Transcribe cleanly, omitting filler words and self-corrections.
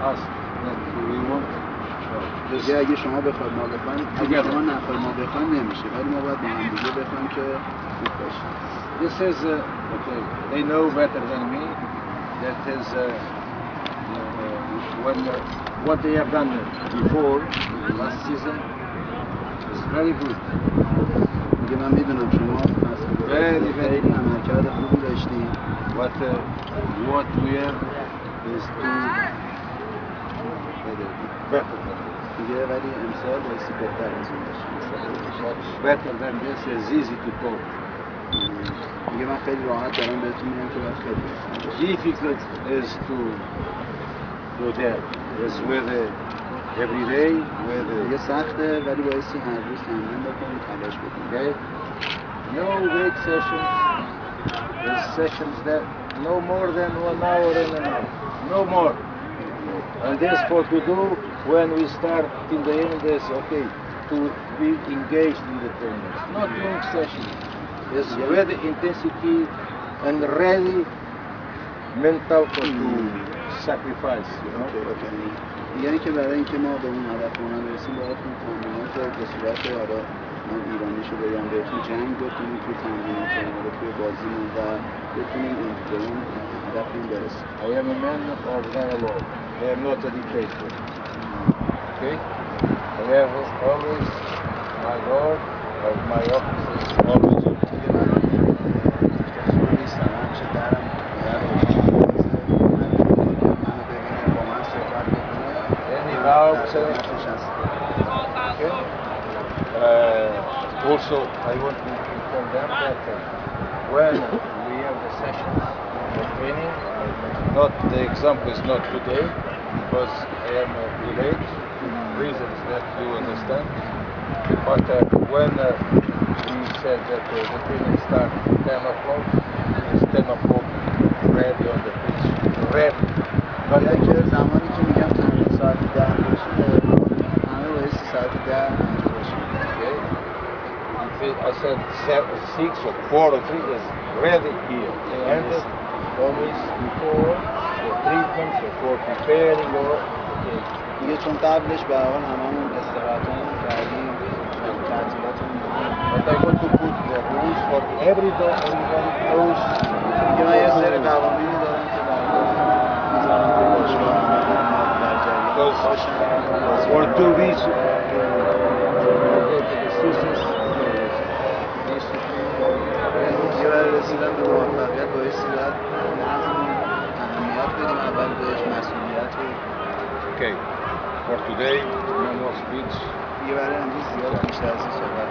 asked that we want this. دیگه اگه شما بخواید ما بخوایم، اگه شما نخواید ما بخوایم نمیشه، ولی ما باید با هم دیگه بخوایم که خوب باشه. This is okay. They know better than me. That is when what they have done before last season is very good. دیگه من میدونم شما خیلی عملکرد خوبی داشتی. What we have is to better than this. دیگه ولی امسال بایستی بهتر از این باشه. Better than this is easy to talk. دیگه من خیلی راحت دارم بهتون میگم که باید خیلی difficult is to go there. Is with every day with دیگه سخته ولی بایستی هر روز تمرین بکنید، تلاش بکنید. okay. No great sessions. There's sessions that no more than 1 hour and an hour. No more. And this for to do when we start in the end is okay to be engaged in the trainings. Not long sessions. It's ready intensity and ready mental to sacrifice, you know. یعنی که برای اینکه ما به اون هدفمون برسیم باید اون تمرینات رو به صورت حالا من ایرانیشو بگم بهتون جنگ بکنیم توی تمرینات رو توی بازیمون و بتونیم به اون هدفمون برسیم. I am a man of dialogue. I am not a dictator. Okay? I have always my door or my office is always open. Also, I want to inform them that when we have the sessions of training, not the example is not today because I am delayed, reasons that you understand. But when we said that the training starts 10 o'clock, it's 10 o'clock ready on the pitch, ready. But زمانی که میگم تمرین ساعت 10 باشه همه باید ساعت 10 I said 6 or 4 or 3 is ready here. And always before the treatments or for preparing or دیگه چون قبلش به هر حال هممون استراحتمون کردیم تعطیلاتمون But I want to put the rules for everybody knows. دیگه من یه سری قوانینی دارم که در واقع میذارم که باشگاه در جریان For 2 weeks رسیدن به موفقیت بایستی باید نظم اهمیت بدیم اول بهش مسئولیت رو. Okay. For today, no more speech. دیگه برای امروز زیاد بیشتر از این صحبت